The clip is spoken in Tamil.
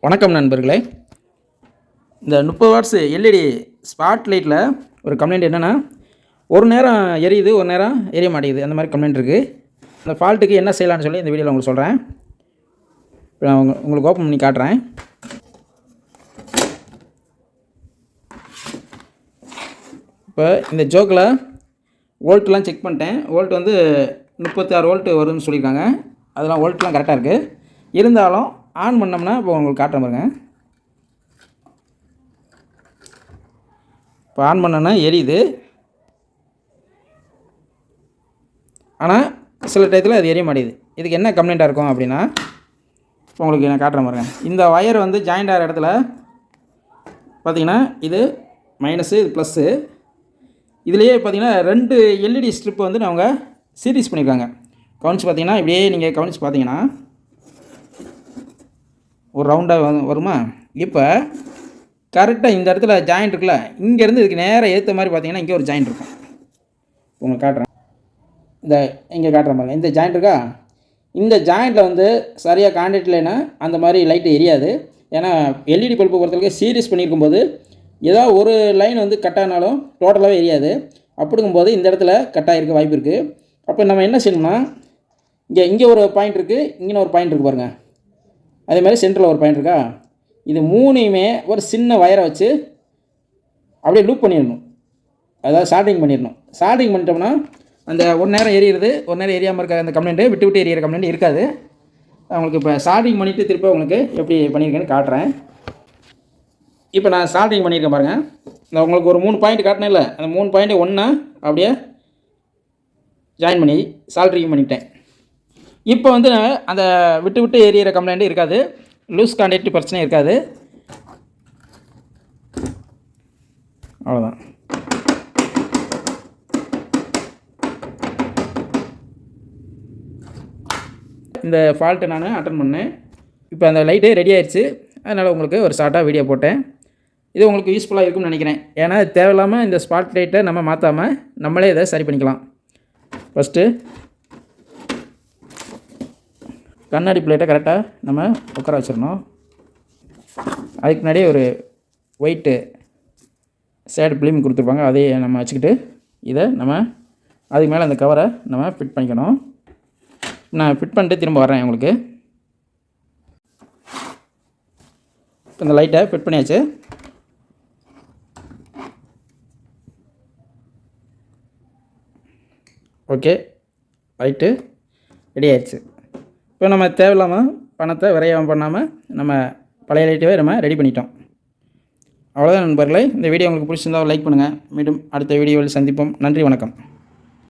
வணக்கம் நண்பர்களே. இந்த 30 வாட்ஸ் எல்இடி ஸ்பாட் லைட்டில் ஒரு கம்ப்ளைண்ட் என்னென்னா, ஒரு நேரம் எரியுது, ஒரு நேரம் எரிய மாட்டேங்குது. அந்த மாதிரி கம்ப்ளைண்ட் இருக்குது. அந்த ஃபால்ட்டுக்கு என்ன செய்யலான்னு சொல்லி இந்த வீடியோவில் உங்களுக்கு சொல்கிறேன். இப்போ நான் உங்களுக்கு ஓப்பன் பண்ணி காட்டுறேன். இப்போ இந்த ஜோக்கில் வோல்ட்லாம் செக் பண்ணிட்டேன். வோல்ட் வந்து 36 வோல்ட் வருதுன்னு சொல்லியிருக்காங்க. அதெல்லாம் வோல்ட்லாம் கரெக்டாக இருக்குது. இருந்தாலும் ஆன் பண்ணோம்னா இப்போ உங்களுக்கு காட்டுறேன் பாருங்க. இப்போ ஆன் பண்ணோன்னா எரியுது. ஆனால் சில டயத்தில் அது எரிய மாட்டேங்குது. இதுக்கு என்ன கம்ப்ளைண்ட்டாக இருக்கும் அப்படின்னா, இப்போ உங்களுக்கு நான் காட்டுறேன் பாருங்க. இந்த ஒயர் வந்து ஜாயிண்ட் ஆகிற இடத்துல பார்த்திங்கன்னா இது மைனஸு, இது ப்ளஸ்ஸு. இதுலேயே பார்த்திங்கன்னா 2 எல்இடி ஸ்ட்ரிப் வந்து அவங்க சீரிஸ் பண்ணியிருக்காங்க. கவனிச்சு பார்த்திங்கன்னா இப்படியே நீங்கள் கவனிச்சு பார்த்தீங்கன்னா ஒரு ரவுண்டாக வருமா. இப்போ கரெக்டாக இந்த இடத்துல ஜாயிண்ட் இருக்குல்ல, இங்கேருந்து இதுக்கு நேராக ஏற்ற மாதிரி பார்த்தீங்கன்னா இங்கே ஒரு ஜாயிண்ட் இருக்கும். உங்களுக்கு காட்டுறேன். இந்த இங்கே காட்டுற மாதிரி இந்த ஜாயிண்ட் இருக்கா, இந்த ஜாயிண்ட்டில் வந்து சரியாக கான்டாக்ட் இல்லைன்னா அந்த மாதிரி லைட்டு எரியாது. ஏன்னா எல்இடி பல்பு பொறுத்தவரைக்கும் சீரிஸ் பண்ணியிருக்கும்போது ஏதாவது ஒரு லைன் வந்து கட் ஆனாலும் டோட்டலாகவே எரியாது. அப்படிங்கும்போது இந்த இடத்துல கட் ஆகிருக்க வாய்ப்பு இருக்குது. அப்போ நம்ம என்ன செய்யணும்னா, இங்கே ஒரு பாயிண்ட் இருக்குது, இங்கே ஒரு பாயிண்ட் இருக்குது பாருங்கள். அதே மாதிரி சென்டரில் ஒரு பாயிண்ட் இருக்கா, இது மூணையுமே ஒரு சின்ன வயரை வச்சு அப்படியே லூப் பண்ணிடணும். அதாவது சால்ட்ரிங் பண்ணிடணும். சால்ட்ரிங் பண்ணிட்டோம்னா அந்த ஒரு நேரம் எரியுறது, ஒரு நேரம் எரியாமல் இருக்க அந்த கம்ப்ளைண்ட்டு, விட்டு விட்டு எரியிற கம்ப்ளைண்ட் இருக்காது. அவங்களுக்கு இப்போ சால்ட்ரிங் பண்ணிவிட்டு திருப்பி உங்களுக்கு எப்படி பண்ணியிருக்கேன்னு காட்டுறேன். இப்போ நான் சால்ட்ரிங் பண்ணியிருக்கேன் பாருங்கள். நான் உங்களுக்கு ஒரு 3 பாயிண்ட் காட்டினேன் இல்லை, அந்த 3 பாயிண்ட்டை ஒன்றா அப்படியே ஜாயின் பண்ணி சால்ட்ரிங் பண்ணிட்டேன். இப்போ வந்து அந்த விட்டு விட்டு எரியிற கம்ப்ளைண்ட்டு இருக்காது, லூஸ் கான்டாக்ட் பிரச்சனை இருக்காது. அவ்வளோதான். இந்த ஃபால்ட்டை நான் அட்டன் பண்ணேன். இப்போ அந்த லைட்டு ரெடி ஆயிடுச்சு. அதனால் உங்களுக்கு ஒரு ஷார்ட்டாக வீடியோ போட்டேன். இது உங்களுக்கு யூஸ்ஃபுல்லாக இருக்கும்னு நினைக்கிறேன். ஏன்னா தேவையில்லாமல் இந்த ஸ்பாட் லைட்டை நம்ம மாற்றாமல் நம்மளே இதை சரி பண்ணிக்கலாம். ஃபஸ்ட்டு கண்ணாடி பிளேட்டை கரெக்டாக நம்ம உட்கார வச்சிடணும். அதுக்கு முன்னாடியே ஒரு ஒயிட்டு சேடு ஃபிலிம் கொடுத்துருப்பாங்க, அதையே நம்ம வச்சுக்கிட்டு இதை நம்ம அதுக்கு மேலே அந்த கவரை நம்ம ஃபிட் பண்ணிக்கணும். நான் ஃபிட் பண்ணிட்டு திரும்ப வரேன் உங்களுக்கு. இந்த லைட்டை ஃபிட் பண்ணியாச்சு. ஓகே, லைட்டு ரெடி ஆயிடுச்சு. இப்போ நம்ம தேவையில்லாமல் பணத்தை விரயம் பண்ணாமல் நம்ம பழைய லைட்டவே நம்ம ரெடி பண்ணிட்டோம். அவ்வளோதான் நண்பர்களே. இந்த வீடியோ உங்களுக்கு பிடிச்சிருந்தால் லைக் பண்ணுங்கள். மீண்டும் அடுத்த வீடியோவில் சந்திப்போம். நன்றி, வணக்கம்.